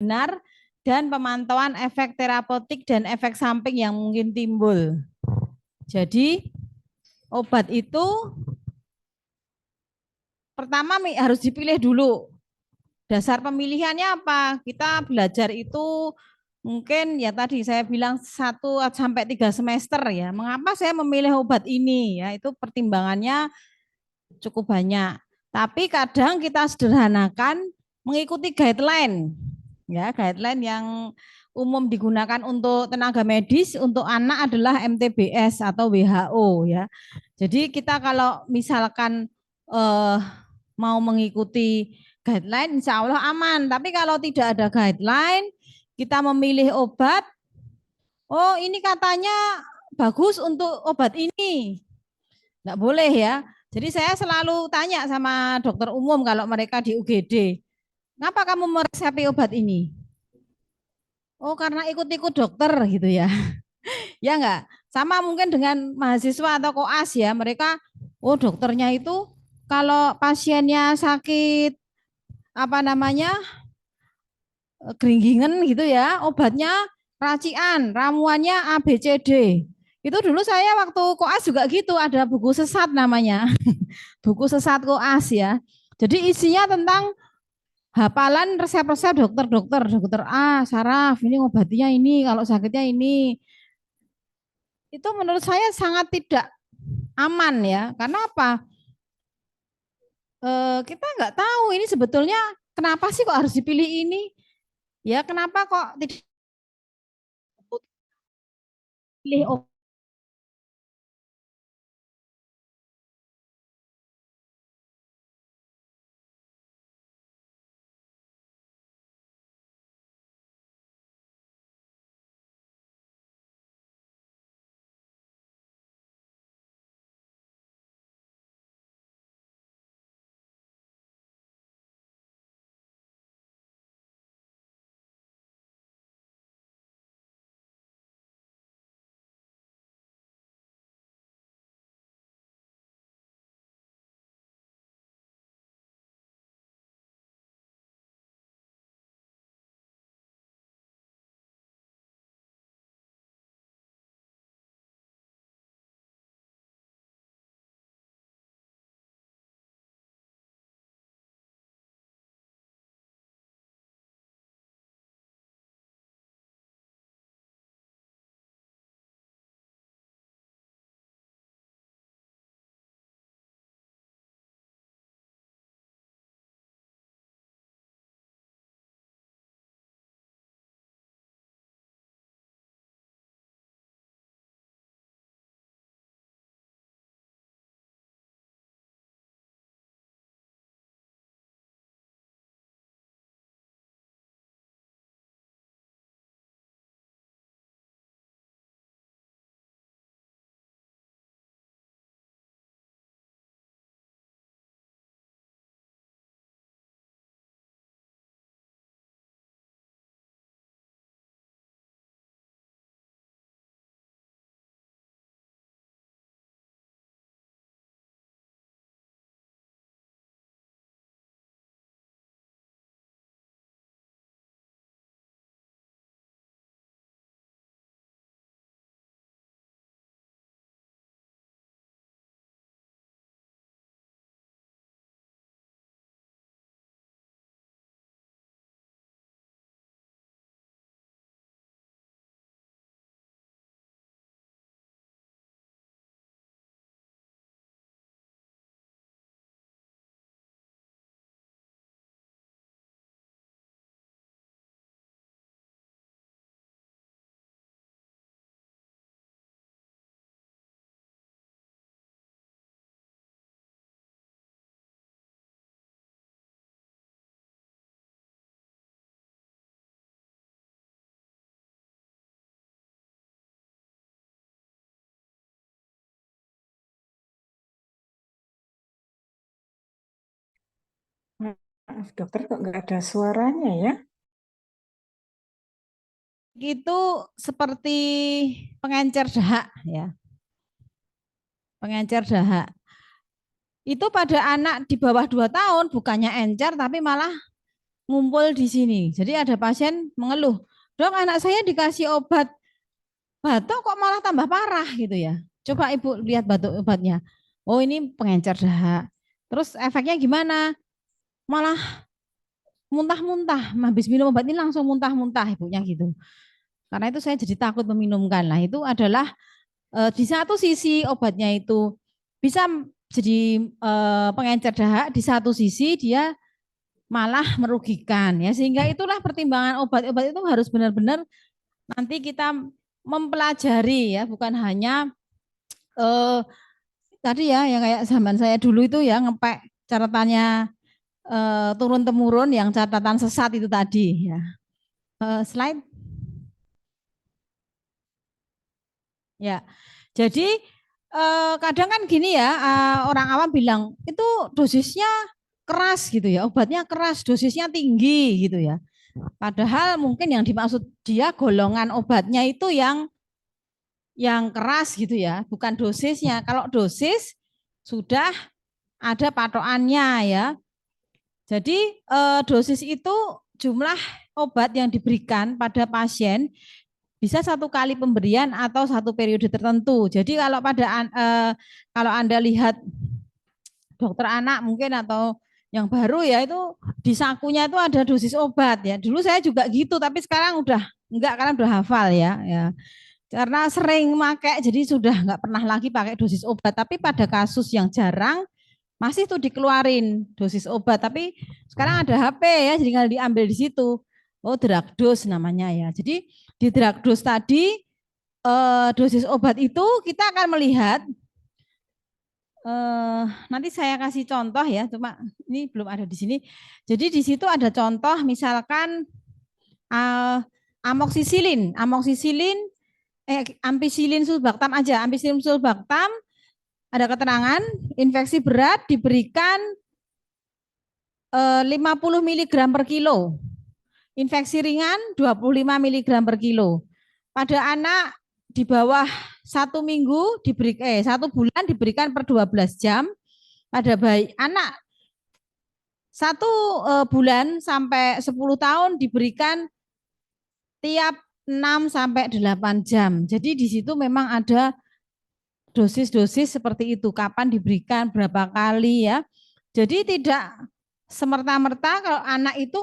benar dan pemantauan efek terapeutik dan efek samping yang mungkin timbul. Jadi obat itu pertama harus dipilih dulu. Dasar pemilihannya apa? Kita belajar itu mungkin ya tadi saya bilang 1 sampai 3 semester ya. Mengapa saya memilih obat ini? Ya itu pertimbangannya cukup banyak. Tapi kadang kita sederhanakan mengikuti guideline, ya guideline yang umum digunakan untuk tenaga medis untuk anak adalah MTBS atau WHO ya. Jadi kita kalau misalkan eh, mau mengikuti guideline, insya Allah aman. Tapi kalau tidak ada guideline, kita memilih obat, oh ini katanya bagus untuk obat ini, nggak boleh ya. Jadi saya selalu tanya sama dokter umum kalau mereka di UGD, kenapa kamu meresepi obat ini? Oh karena ikut-ikut dokter gitu ya. Ya enggak? Sama mungkin dengan mahasiswa atau koas ya, mereka, oh dokternya itu kalau pasiennya sakit apa namanya geringgingan gitu ya, obatnya racian, ramuannya A, B, C, D. Itu dulu saya waktu koas juga gitu, ada buku sesat namanya. Buku sesat koas ya. Jadi isinya tentang hafalan resep-resep dokter-dokter, dokter A, saraf, ini obatnya ini, kalau sakitnya ini. Itu menurut saya sangat tidak aman ya. Karena apa? Kita nggak tahu ini sebetulnya kenapa sih kok harus dipilih ini? Ya kenapa kok tidak pilih obat? Maaf dokter, kok nggak ada suaranya ya? Itu seperti pengencer dahak ya, pengencer dahak. Itu pada anak di bawah 2 tahun bukannya encer tapi malah ngumpul di sini. Jadi ada pasien mengeluh, dok anak saya dikasih obat batuk kok malah tambah parah gitu ya. Coba ibu lihat batuk obatnya. Oh ini pengencer dahak. Terus efeknya gimana? Malah muntah-muntah. Habis minum obat ini langsung muntah-muntah ibunya gitu. Karena itu saya jadi takut meminumkan. Nah itu adalah di satu sisi obatnya itu bisa jadi pengencer dahak, di satu sisi dia malah merugikan ya, sehingga itulah pertimbangan obat-obat itu harus benar-benar nanti kita mempelajari ya, bukan hanya eh, tadi ya yang kayak zaman saya dulu itu ya ngepek catatannya turun temurun yang catatan sesat itu tadi ya. Slide ya. Jadi kadang kan gini ya, orang awam bilang itu dosisnya keras gitu ya, obatnya keras, dosisnya tinggi gitu ya. Padahal mungkin yang dimaksud dia golongan obatnya itu yang keras gitu ya, bukan dosisnya. Kalau dosis sudah ada patokannya ya. Jadi dosis itu jumlah obat yang diberikan pada pasien bisa satu kali pemberian atau satu periode tertentu. Jadi kalau Anda lihat dokter anak mungkin atau yang baru ya itu di sakunya itu ada dosis obat ya. Dulu saya juga gitu, tapi sekarang udah enggak karena udah hafal ya. Karena sering pakai jadi sudah enggak pernah lagi pakai dosis obat. Tapi pada kasus yang jarang masih tuh dikeluarin dosis obat. Tapi sekarang ada HP ya, jadi tinggal diambil di situ. Oh, drug dose namanya ya. Jadi di drug dose tadi dosis obat itu kita akan melihat nanti saya kasih contoh ya, cuma ini belum ada di sini. Jadi di situ ada contoh, misalkan amoksisilin, ampicillin sulbactam aja, ampicillin sulbactam ada keterangan infeksi berat diberikan 50 mg per kilo, infeksi ringan 25 mg per kilo. Pada anak di bawah 1 minggu diberi 1 bulan diberikan per 12 jam. Pada bayi anak 1 bulan sampai 10 tahun diberikan tiap 6 sampai 8 jam. Jadi di situ memang ada dosis-dosis seperti itu, kapan diberikan, berapa kali ya. Jadi tidak semerta-merta kalau anak itu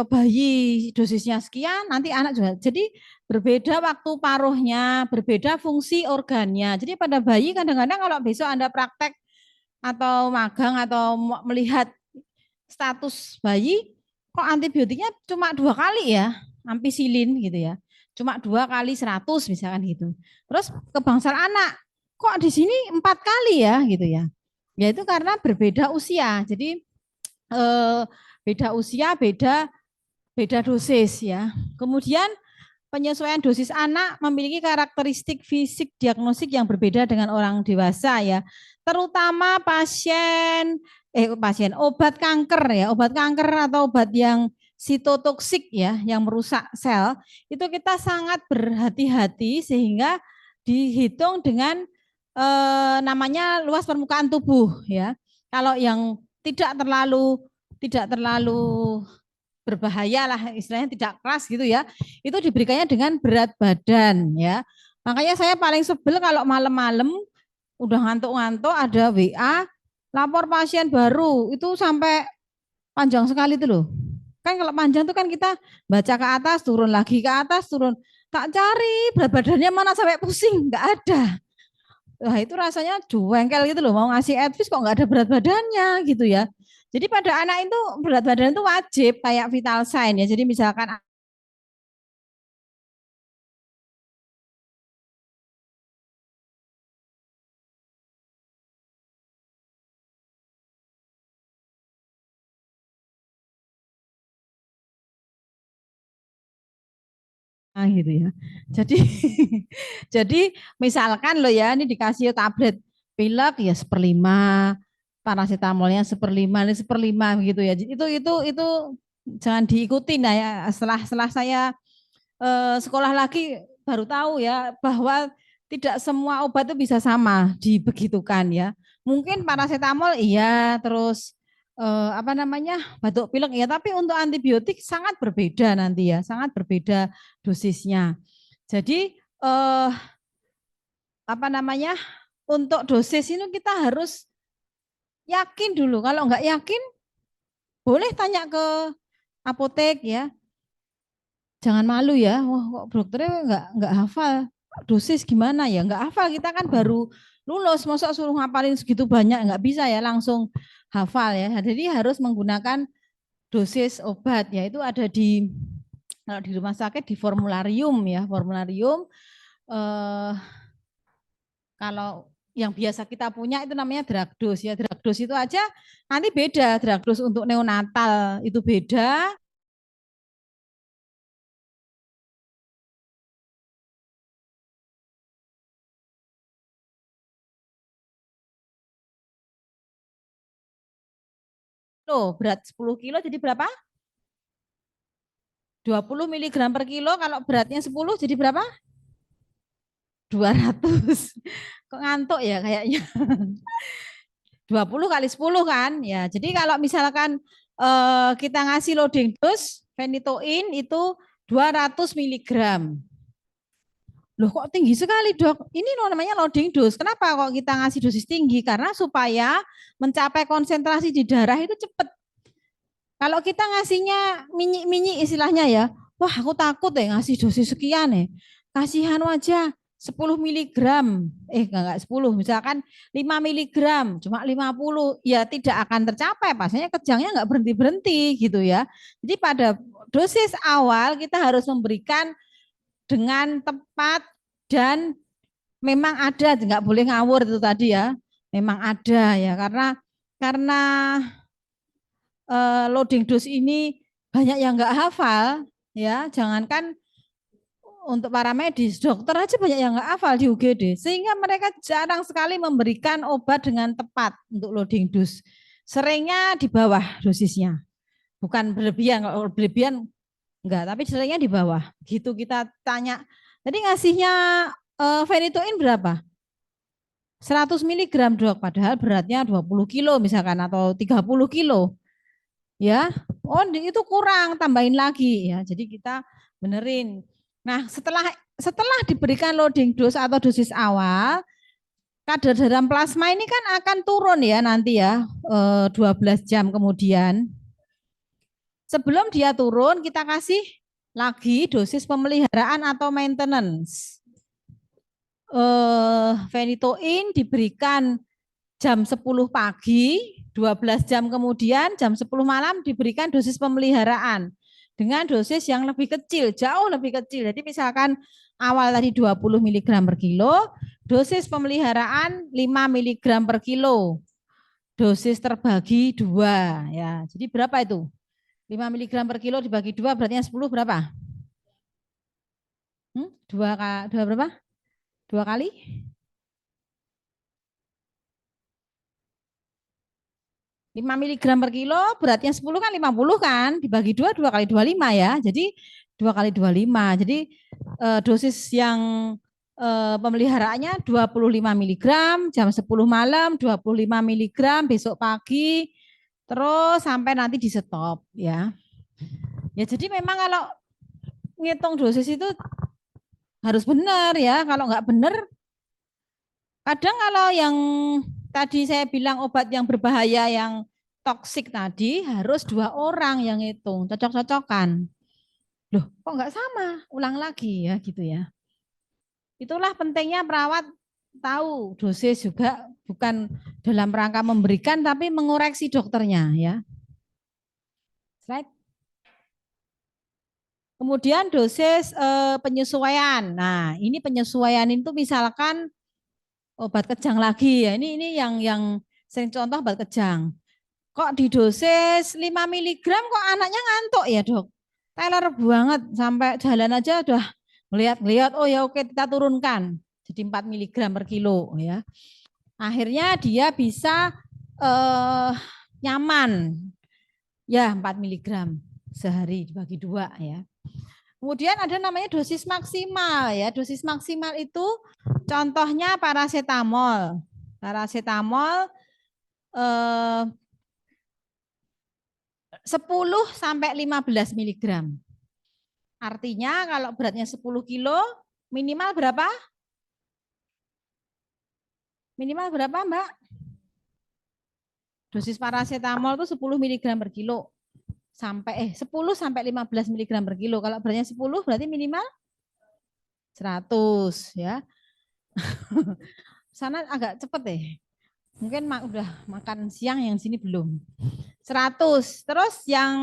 bayi dosisnya sekian, nanti anak juga. Jadi berbeda waktu paruhnya, berbeda fungsi organnya. Jadi pada bayi kadang-kadang kalau besok Anda praktek atau magang atau melihat status bayi, kok antibiotiknya cuma 2 kali ya, ampicillin gitu ya. Cuma 2 kali 100 misalkan gitu. Terus kebangsaan anak, kok di sini 4 kali ya gitu ya. Ya itu karena berbeda usia. Jadi beda usia, beda dosis ya. Kemudian penyesuaian dosis anak memiliki karakteristik fisik diagnostik yang berbeda dengan orang dewasa ya. Terutama pasien obat kanker ya, obat kanker atau obat yang sitotoksik ya, yang merusak sel, itu kita sangat berhati-hati sehingga dihitung dengan namanya luas permukaan tubuh ya. Kalau yang tidak terlalu berbahaya lah istilahnya, tidak keras gitu ya, itu diberikannya dengan berat badan ya. Makanya saya paling sebel kalau malam-malam udah ngantuk-ngantuk ada WA lapor pasien baru itu sampai panjang sekali itu loh. Kan kalau panjang itu kan kita baca ke atas turun lagi ke atas turun, tak cari berat badannya mana sampai pusing nggak ada. Wah itu rasanya jengkel gitu loh, mau ngasih advice kok nggak ada berat badannya gitu ya. Jadi pada anak itu berat badan itu wajib kayak vital sign ya. Jadi misalkan gitu ya. Jadi jadi misalkan lo ya ini dikasih tablet pilek ya 1/5, paracetamolnya 1/5, ini 1/5 gitu ya. Itu jangan diikuti nah ya. Setelah saya sekolah lagi baru tahu ya bahwa tidak semua obat itu bisa sama dibegitukan ya. Mungkin paracetamol iya, terus apa namanya, batuk pilek ya, tapi untuk antibiotik sangat berbeda nanti ya, sangat berbeda dosisnya. Jadi apa namanya, untuk dosis ini kita harus yakin dulu. Kalau nggak yakin, boleh tanya ke apotek ya. Jangan malu ya. Wah, kok dokternya nggak hafal dosis gimana ya? Nggak hafal, kita kan baru lulus, masa suruh ngapalin segitu banyak, nggak bisa ya langsung hafal ya. Jadi harus menggunakan dosis obat ya. Itu ada di, kalau di rumah sakit di formularium ya, formularium. Eh, Kalau yang biasa kita punya itu namanya drug dose ya. Drug dose itu aja nanti beda. Drug dose untuk neonatal itu beda. Loh, berat 10 kilo jadi berapa? 20 miligram per kilo. Kalau beratnya 10 jadi berapa? 200. Kok ngantuk ya kayaknya. 20 kali 10 kan? Ya, jadi kalau misalkan kita ngasih loading dose phenytoin itu 200 miligram. Loh kok tinggi sekali dok? Ini namanya loading dose. Kenapa kok kita ngasih dosis tinggi? Karena supaya mencapai konsentrasi di darah itu cepat. Kalau kita ngasihnya mini-mini istilahnya ya, wah aku takut ya ngasih dosis sekian ya. Kasihan aja 10 miligram, enggak 10, misalkan 5 miligram, cuma 50, ya tidak akan tercapai, pastinya kejangnya enggak berhenti-berhenti gitu ya. Jadi pada dosis awal kita harus memberikan dengan tepat dan memang ada, nggak boleh ngawur itu tadi ya, memang ada ya, karena loading dose ini banyak yang nggak hafal ya, jangankan untuk para medis, dokter aja banyak yang nggak hafal di UGD, sehingga mereka jarang sekali memberikan obat dengan tepat untuk loading dose. Seringnya di bawah dosisnya, bukan berlebihan. Kalau berlebihan enggak, tapi seringnya di bawah. Gitu kita tanya. Jadi ngasihnya phenytoin berapa? 100 miligram dok, padahal beratnya 20 kilo misalkan atau 30 kilo. Ya, oh itu kurang, tambahin lagi ya. Jadi kita benerin. Nah, setelah diberikan loading dose atau dosis awal, kadar dalam plasma ini kan akan turun ya nanti ya, 12 jam kemudian. Sebelum dia turun, kita kasih lagi dosis pemeliharaan atau maintenance. Phenytoin diberikan jam 10 pagi, 12 jam kemudian jam 10 malam diberikan dosis pemeliharaan dengan dosis yang lebih kecil, jauh lebih kecil. Jadi misalkan awal tadi 20 mg per kilo, dosis pemeliharaan 5 mg per kilo. Dosis terbagi 2 ya. Jadi berapa itu? 5 mg per kilo dibagi 2 berarti 10 berapa? 2 berapa? 2 kali? 5 miligram per kilo, beratnya 10 kan 50 kan, dibagi 2, 2 kali 25 ya. Jadi 2 kali 25. Jadi dosis yang pemeliharaannya 25 miligram, jam 10 malam 25 miligram, besok pagi, terus sampai nanti di stop ya. Ya jadi memang kalau ngitung dosis itu harus benar ya, kalau nggak benar, kadang kalau yang tadi saya bilang obat yang berbahaya yang toksik tadi harus 2 orang yang hitung, cocok-cocokan. Loh, kok nggak sama? Ulang lagi ya gitu ya. Itulah pentingnya perawat tahu dosis juga bukan dalam rangka memberikan tapi mengoreksi dokternya ya. Slide. Kemudian dosis penyesuaian. Nah, ini penyesuaian itu misalkan obat kejang lagi ya. Ini yang sering contoh obat kejang. Kok di dosis 5 miligram kok anaknya ngantuk ya dok? Teler banget sampai jalan aja udah ngeliat-ngeliat, oh ya oke kita turunkan jadi 4 miligram per kilo ya. Akhirnya dia bisa nyaman ya 4 miligram sehari dibagi 2 ya. Kemudian ada namanya dosis maksimal ya. Dosis maksimal itu contohnya paracetamol. Paracetamol 10 sampai 15 miligram. Artinya kalau beratnya 10 kilo, minimal berapa? Minimal berapa, Mbak? Dosis paracetamol itu 10 miligram per kilo. 10 sampai 15 miligram per kilo. Kalau beratnya 10 berarti minimal 100 ya. Sana agak cepet deh. Mungkin udah makan siang, yang sini belum. 100. Terus yang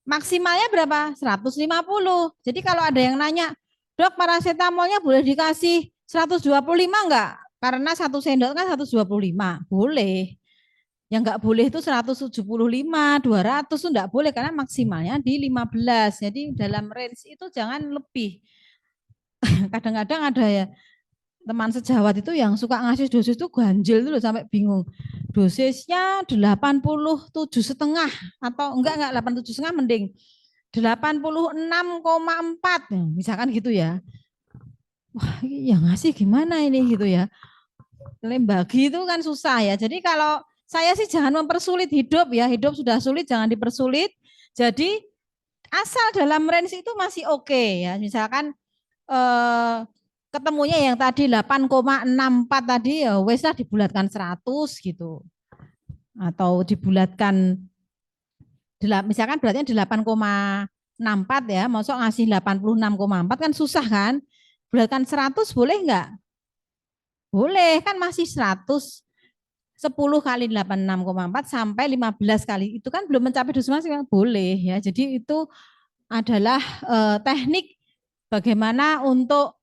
maksimalnya berapa? 150. Jadi kalau ada yang nanya, "Dok, paracetamolnya boleh dikasih 125 enggak?" Karena 1 sendok kan 125. Boleh. Yang enggak boleh itu 175, 200 itu enggak boleh karena maksimalnya di 15. Jadi dalam range itu jangan lebih. Kadang-kadang ada ya teman sejawat itu yang suka ngasih dosis itu ganjil dulu sampai bingung. Dosisnya 87,5 atau enggak 87,5 mending 86,4 misalkan gitu ya. Wah, yang ngasih gimana ini gitu ya. Bagi itu kan susah ya. Jadi kalau saya sih jangan mempersulit hidup ya. Hidup sudah sulit jangan dipersulit. Jadi asal dalam range itu masih oke ya. Misalkan ketemunya yang tadi 8,64 tadi ya wes lah dibulatkan 100 gitu. Atau dibulatkan misalkan beratnya 8,64 ya, masuk ngasih 86,4 kan susah kan? Bulatkan 100 boleh enggak? Boleh, kan masih 100. 10 kali 86,4 sampai 15 kali itu kan belum mencapai dosis maksimal, boleh ya. Jadi itu adalah teknik bagaimana untuk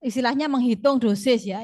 istilahnya menghitung dosis ya.